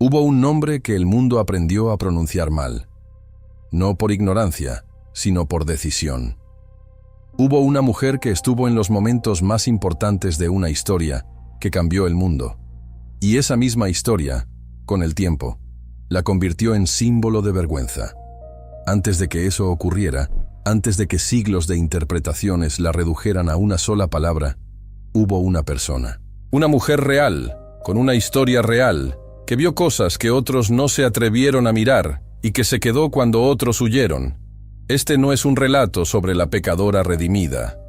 Hubo un nombre que el mundo aprendió a pronunciar mal, no por ignorancia, sino por decisión. Hubo una mujer que estuvo en los momentos más importantes de una historia que cambió el mundo. Y esa misma historia, con el tiempo, la convirtió en símbolo de vergüenza. Antes de que eso ocurriera, antes de que siglos de interpretaciones la redujeran a una sola palabra, hubo una persona. Una mujer real, con una historia real, que vio cosas que otros no se atrevieron a mirar y que se quedó cuando otros huyeron. Este no es un relato sobre la pecadora redimida.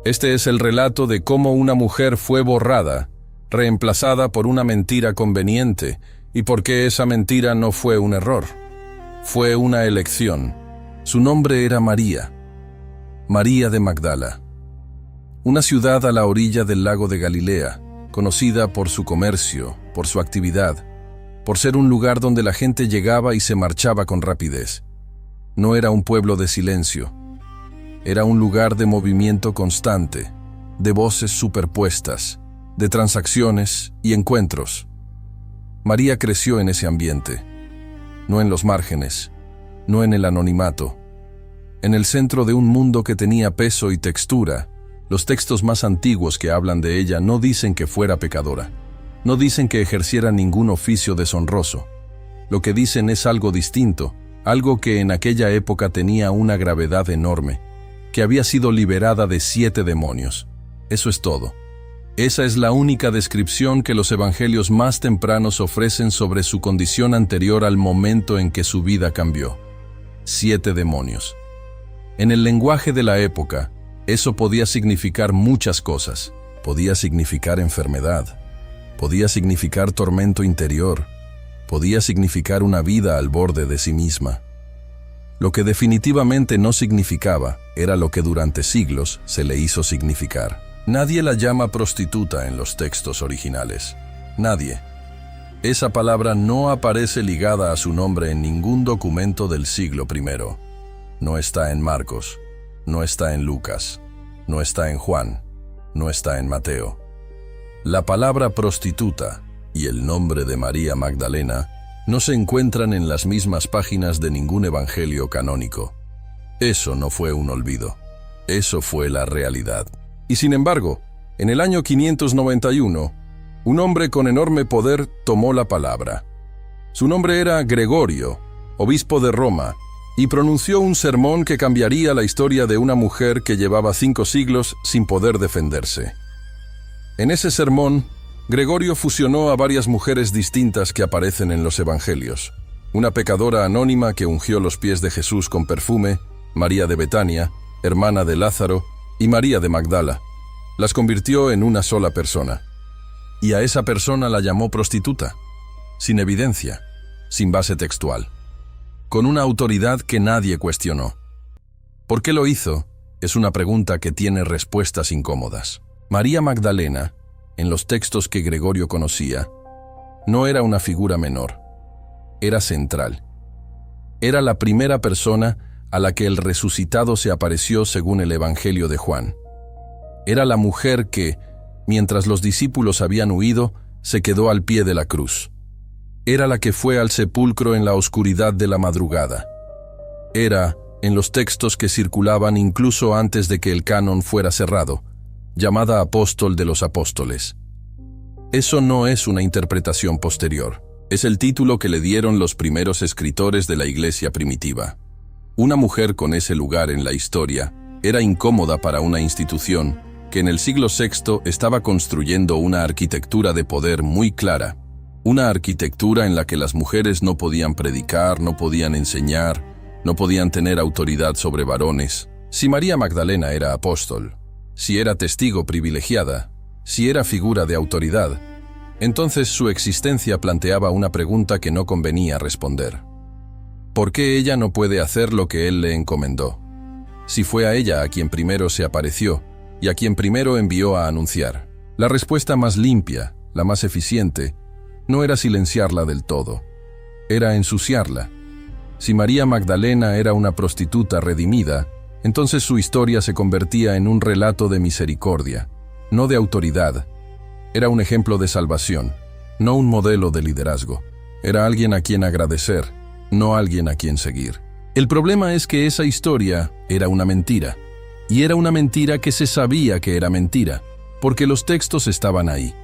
Este es el relato de cómo una mujer fue borrada, reemplazada por una mentira conveniente, y por qué esa mentira no fue un error. Fue una elección. Su nombre era María. María de Magdala. Una ciudad a la orilla del lago de Galilea, conocida por su comercio, por su actividad, por ser un lugar donde la gente llegaba y se marchaba con rapidez. No era un pueblo de silencio. Era un lugar de movimiento constante, de voces superpuestas, de transacciones y encuentros. María creció en ese ambiente, no en los márgenes, no en el anonimato. En el centro de un mundo que tenía peso y textura, los textos más antiguos que hablan de ella no dicen que fuera pecadora, no dicen que ejerciera ningún oficio deshonroso. Lo que dicen es algo distinto, algo que en aquella época tenía una gravedad enorme, que había sido liberada de 7 demonios. Eso es todo. Esa es la única descripción que los evangelios más tempranos ofrecen sobre su condición anterior al momento en que su vida cambió. 7 demonios. En el lenguaje de la época, eso podía significar muchas cosas. Podía significar enfermedad, podía significar tormento interior, podía significar una vida al borde de sí misma. Lo que definitivamente no significaba era lo que durante siglos se le hizo significar. Nadie la llama prostituta en los textos originales. Nadie. Esa palabra no aparece ligada a su nombre en ningún documento del siglo I. No está en Marcos, no está en Lucas, no está en Juan, no está en Mateo. La palabra prostituta y el nombre de María Magdalena no se encuentran en las mismas páginas de ningún evangelio canónico. Eso no fue un olvido. Eso fue la realidad. Y sin embargo, en el año 591, un hombre con enorme poder tomó la palabra. Su nombre era Gregorio, obispo de Roma, y pronunció un sermón que cambiaría la historia de una mujer que llevaba 5 siglos sin poder defenderse. En ese sermón, Gregorio fusionó a varias mujeres distintas que aparecen en los evangelios. Una pecadora anónima que ungió los pies de Jesús con perfume, María de Betania, hermana de Lázaro, y María de Magdala. Las convirtió en una sola persona. Y a esa persona la llamó prostituta, sin evidencia, sin base textual, con una autoridad que nadie cuestionó. ¿Por qué lo hizo? Es una pregunta que tiene respuestas incómodas. María Magdalena, en los textos que Gregorio conocía, no era una figura menor, era central. Era la primera persona a la que el resucitado se apareció según el Evangelio de Juan. Era la mujer que, mientras los discípulos habían huido, se quedó al pie de la cruz. Era la que fue al sepulcro en la oscuridad de la madrugada. Era, en los textos que circulaban incluso antes de que el canon fuera cerrado, llamada apóstol de los apóstoles. Eso no es una interpretación posterior, es el título que le dieron los primeros escritores de la iglesia primitiva. Una mujer con ese lugar en la historia era incómoda para una institución que en el siglo VI estaba construyendo una arquitectura de poder muy clara, una arquitectura en la que las mujeres no podían predicar, no podían enseñar, no podían tener autoridad sobre varones. Si María Magdalena era apóstol, si era testigo privilegiada, si era figura de autoridad, entonces su existencia planteaba una pregunta que no convenía responder. ¿Por qué ella no puede hacer lo que él le encomendó? Si fue a ella a quien primero se apareció y a quien primero envió a anunciar. La respuesta más limpia, la más eficiente, no era silenciarla del todo, era ensuciarla. Si María Magdalena era una prostituta redimida, entonces su historia se convertía en un relato de misericordia, no de autoridad. Era un ejemplo de salvación, no un modelo de liderazgo. Era alguien a quien agradecer, no alguien a quien seguir. El problema es que esa historia era una mentira. Y era una mentira que se sabía que era mentira, porque los textos estaban ahí.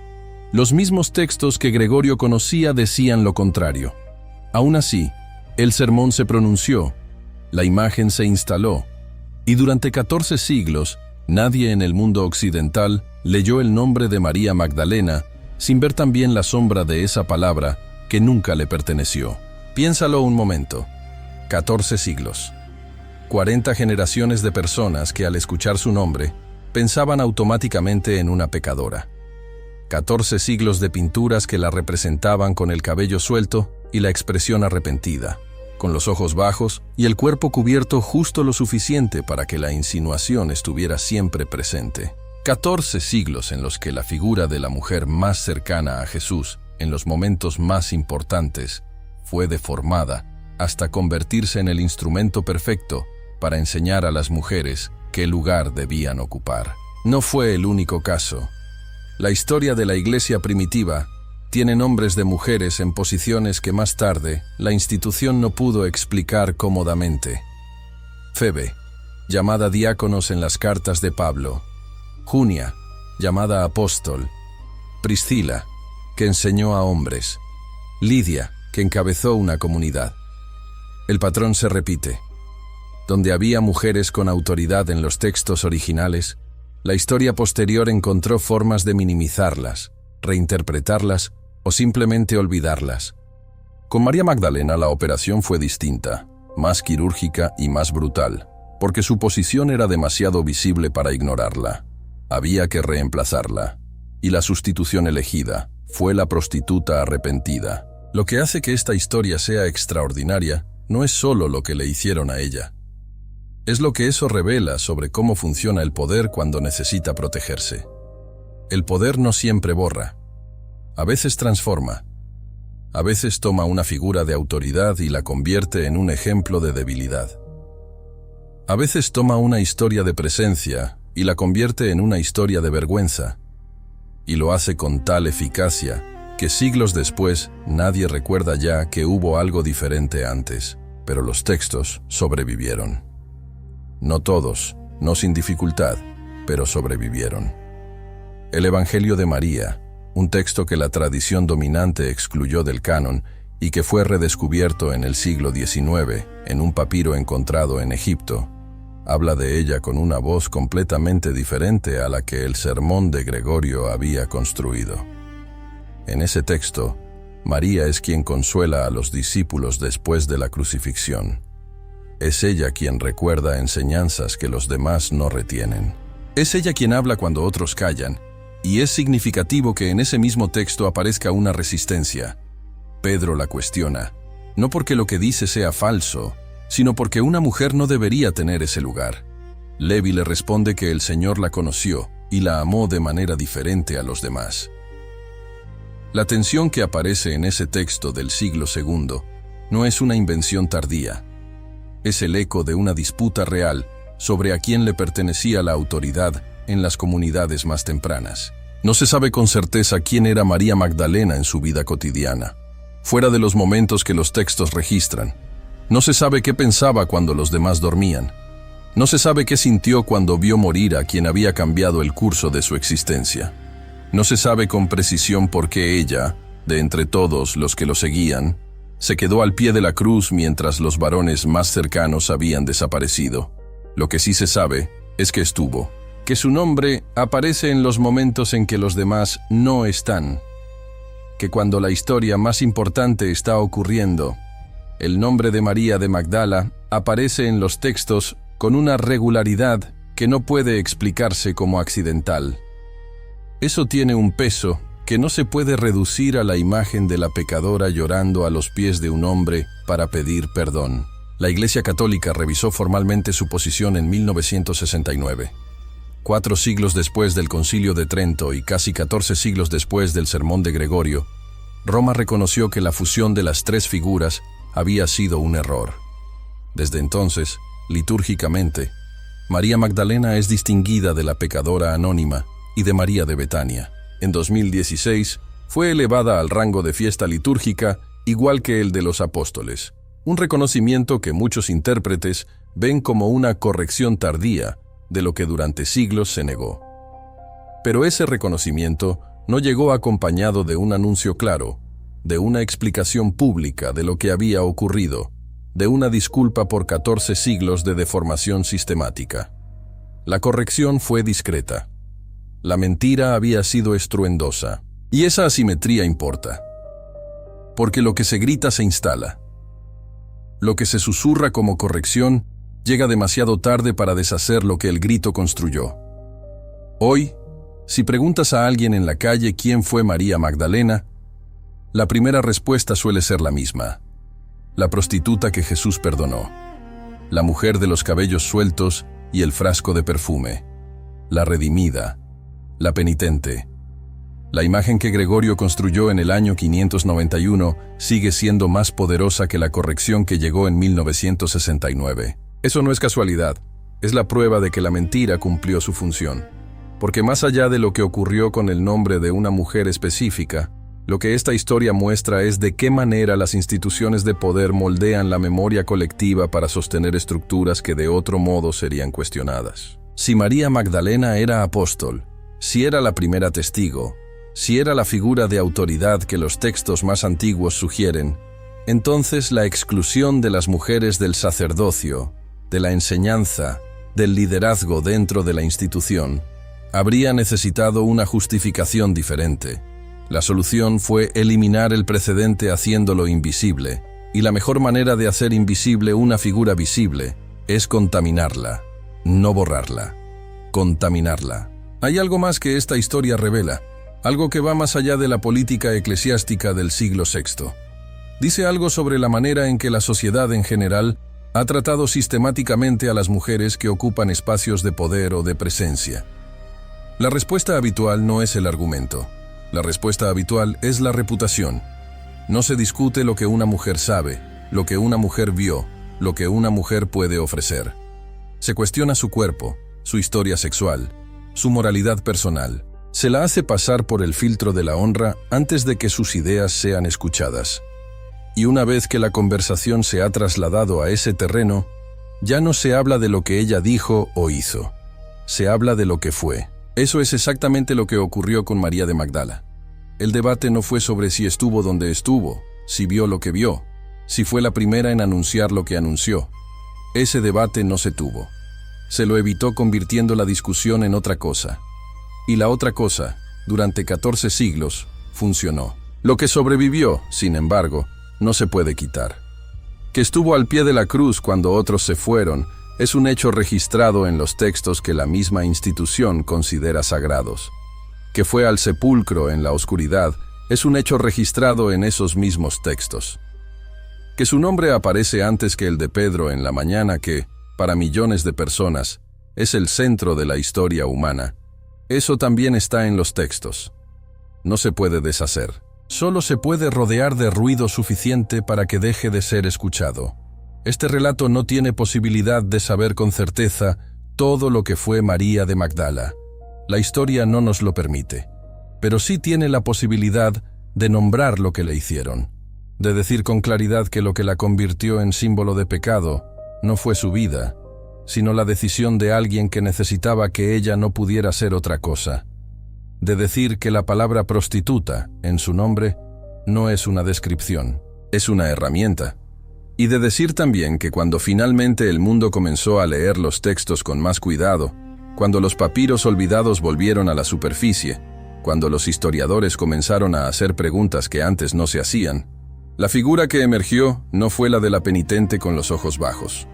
Los mismos textos que Gregorio conocía decían lo contrario. Aún así, el sermón se pronunció, la imagen se instaló, y durante 14 siglos, nadie en el mundo occidental leyó el nombre de María Magdalena sin ver también la sombra de esa palabra que nunca le perteneció. Piénsalo un momento. 14 siglos. 40 generaciones de personas que al escuchar su nombre pensaban automáticamente en una pecadora. 14 siglos de pinturas que la representaban con el cabello suelto y la expresión arrepentida, con los ojos bajos y el cuerpo cubierto justo lo suficiente para que la insinuación estuviera siempre presente. 14 siglos en los que la figura de la mujer más cercana a Jesús, en los momentos más importantes, fue deformada hasta convertirse en el instrumento perfecto para enseñar a las mujeres qué lugar debían ocupar. No fue el único caso. La historia de la iglesia primitiva tiene nombres de mujeres en posiciones que más tarde la institución no pudo explicar cómodamente. Febe, llamada diáconos en las cartas de Pablo. Junia, llamada apóstol. Priscila, que enseñó a hombres. Lidia, que encabezó una comunidad. El patrón se repite. Donde había mujeres con autoridad en los textos originales, la historia posterior encontró formas de minimizarlas, reinterpretarlas o simplemente olvidarlas. Con María Magdalena la operación fue distinta, más quirúrgica y más brutal, porque su posición era demasiado visible para ignorarla. Había que reemplazarla, y la sustitución elegida fue la prostituta arrepentida. Lo que hace que esta historia sea extraordinaria no es solo lo que le hicieron a ella. Es lo que eso revela sobre cómo funciona el poder cuando necesita protegerse. El poder no siempre borra. A veces transforma. A veces toma una figura de autoridad y la convierte en un ejemplo de debilidad. A veces toma una historia de presencia y la convierte en una historia de vergüenza. Y lo hace con tal eficacia que siglos después nadie recuerda ya que hubo algo diferente antes, pero los textos sobrevivieron. No todos, no sin dificultad, pero sobrevivieron. El Evangelio de María, un texto que la tradición dominante excluyó del canon y que fue redescubierto en el siglo XIX en un papiro encontrado en Egipto, habla de ella con una voz completamente diferente a la que el sermón de Gregorio había construido. En ese texto, María es quien consuela a los discípulos después de la crucifixión. Es ella quien recuerda enseñanzas que los demás no retienen. Es ella quien habla cuando otros callan, y es significativo que en ese mismo texto aparezca una resistencia. Pedro la cuestiona, no porque lo que dice sea falso, sino porque una mujer no debería tener ese lugar. Levi le responde que el Señor la conoció y la amó de manera diferente a los demás. La tensión que aparece en ese texto del siglo II no es una invención tardía. Es el eco de una disputa real sobre a quién le pertenecía la autoridad en las comunidades más tempranas. No se sabe con certeza quién era María Magdalena en su vida cotidiana, fuera de los momentos que los textos registran. No se sabe qué pensaba cuando los demás dormían. No se sabe qué sintió cuando vio morir a quien había cambiado el curso de su existencia. No se sabe con precisión por qué ella, de entre todos los que lo seguían, se quedó al pie de la cruz mientras los varones más cercanos habían desaparecido. Lo que sí se sabe es que estuvo, que su nombre aparece en los momentos en que los demás no están, que cuando la historia más importante está ocurriendo, el nombre de María de Magdala aparece en los textos con una regularidad que no puede explicarse como accidental. Eso tiene un peso que no se puede reducir a la imagen de la pecadora llorando a los pies de un hombre para pedir perdón. La Iglesia Católica revisó formalmente su posición en 1969. 4 siglos después del Concilio de Trento y casi 14 siglos después del Sermón de Gregorio, Roma reconoció que la fusión de las tres figuras había sido un error. Desde entonces, litúrgicamente, María Magdalena es distinguida de la pecadora anónima y de María de Betania. En 2016, fue elevada al rango de fiesta litúrgica igual que el de los apóstoles, un reconocimiento que muchos intérpretes ven como una corrección tardía de lo que durante siglos se negó. Pero ese reconocimiento no llegó acompañado de un anuncio claro, de una explicación pública de lo que había ocurrido, de una disculpa por 14 siglos de deformación sistemática. La corrección fue discreta. La mentira había sido estruendosa. Y esa asimetría importa. Porque lo que se grita se instala. Lo que se susurra como corrección llega demasiado tarde para deshacer lo que el grito construyó. Hoy, si preguntas a alguien en la calle quién fue María Magdalena, la primera respuesta suele ser la misma: la prostituta que Jesús perdonó, la mujer de los cabellos sueltos y el frasco de perfume, la redimida, la penitente. La imagen que Gregorio construyó en el año 591 sigue siendo más poderosa que la corrección que llegó en 1969. Eso no es casualidad, es la prueba de que la mentira cumplió su función. Porque más allá de lo que ocurrió con el nombre de una mujer específica, lo que esta historia muestra es de qué manera las instituciones de poder moldean la memoria colectiva para sostener estructuras que de otro modo serían cuestionadas. Si María Magdalena era apóstol, si era la primera testigo, si era la figura de autoridad que los textos más antiguos sugieren, entonces la exclusión de las mujeres del sacerdocio, de la enseñanza, del liderazgo dentro de la institución, habría necesitado una justificación diferente. La solución fue eliminar el precedente haciéndolo invisible, y la mejor manera de hacer invisible una figura visible es contaminarla, no borrarla, contaminarla. Hay algo más que esta historia revela, algo que va más allá de la política eclesiástica del siglo VI. Dice algo sobre la manera en que la sociedad en general ha tratado sistemáticamente a las mujeres que ocupan espacios de poder o de presencia. La respuesta habitual no es el argumento. La respuesta habitual es la reputación. No se discute lo que una mujer sabe, lo que una mujer vio, lo que una mujer puede ofrecer. Se cuestiona su cuerpo, su historia sexual, su moralidad personal. Se la hace pasar por el filtro de la honra antes de que sus ideas sean escuchadas. Y una vez que la conversación se ha trasladado a ese terreno, ya no se habla de lo que ella dijo o hizo. Se habla de lo que fue. Eso es exactamente lo que ocurrió con María de Magdala. El debate no fue sobre si estuvo donde estuvo, si vio lo que vio, si fue la primera en anunciar lo que anunció. Ese debate no se tuvo. Se lo evitó convirtiendo la discusión en otra cosa. Y la otra cosa, durante 14 siglos, funcionó. Lo que sobrevivió, sin embargo, no se puede quitar. Que estuvo al pie de la cruz cuando otros se fueron, es un hecho registrado en los textos que la misma institución considera sagrados. Que fue al sepulcro en la oscuridad, es un hecho registrado en esos mismos textos. Que su nombre aparece antes que el de Pedro en la mañana que, para millones de personas, es el centro de la historia humana. Eso también está en los textos. No se puede deshacer. Solo se puede rodear de ruido suficiente para que deje de ser escuchado. Este relato no tiene posibilidad de saber con certeza todo lo que fue María de Magdala. La historia no nos lo permite. Pero sí tiene la posibilidad de nombrar lo que le hicieron. De decir con claridad que lo que la convirtió en símbolo de pecado no fue su vida, sino la decisión de alguien que necesitaba que ella no pudiera ser otra cosa. De decir que la palabra prostituta, en su nombre, no es una descripción, es una herramienta. Y de decir también que cuando finalmente el mundo comenzó a leer los textos con más cuidado, cuando los papiros olvidados volvieron a la superficie, cuando los historiadores comenzaron a hacer preguntas que antes no se hacían, la figura que emergió no fue la de la penitente con los ojos bajos.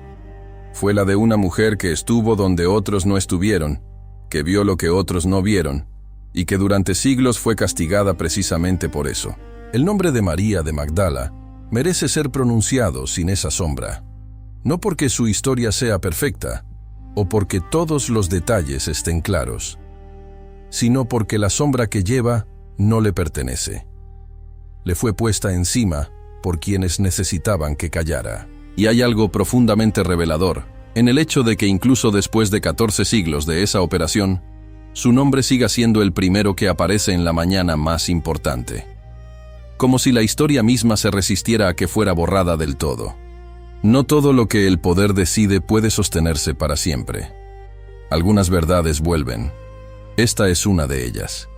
Fue la de una mujer que estuvo donde otros no estuvieron, que vio lo que otros no vieron, y que durante siglos fue castigada precisamente por eso. El nombre de María de Magdala merece ser pronunciado sin esa sombra, no porque su historia sea perfecta, o porque todos los detalles estén claros, sino porque la sombra que lleva no le pertenece. Le fue puesta encima por quienes necesitaban que callara. Y hay algo profundamente revelador en el hecho de que incluso después de 14 siglos de esa operación, su nombre siga siendo el primero que aparece en la mañana más importante. como si la historia misma se resistiera a que fuera borrada del todo. No todo lo que el poder decide puede sostenerse para siempre. Algunas verdades vuelven. Esta es una de ellas.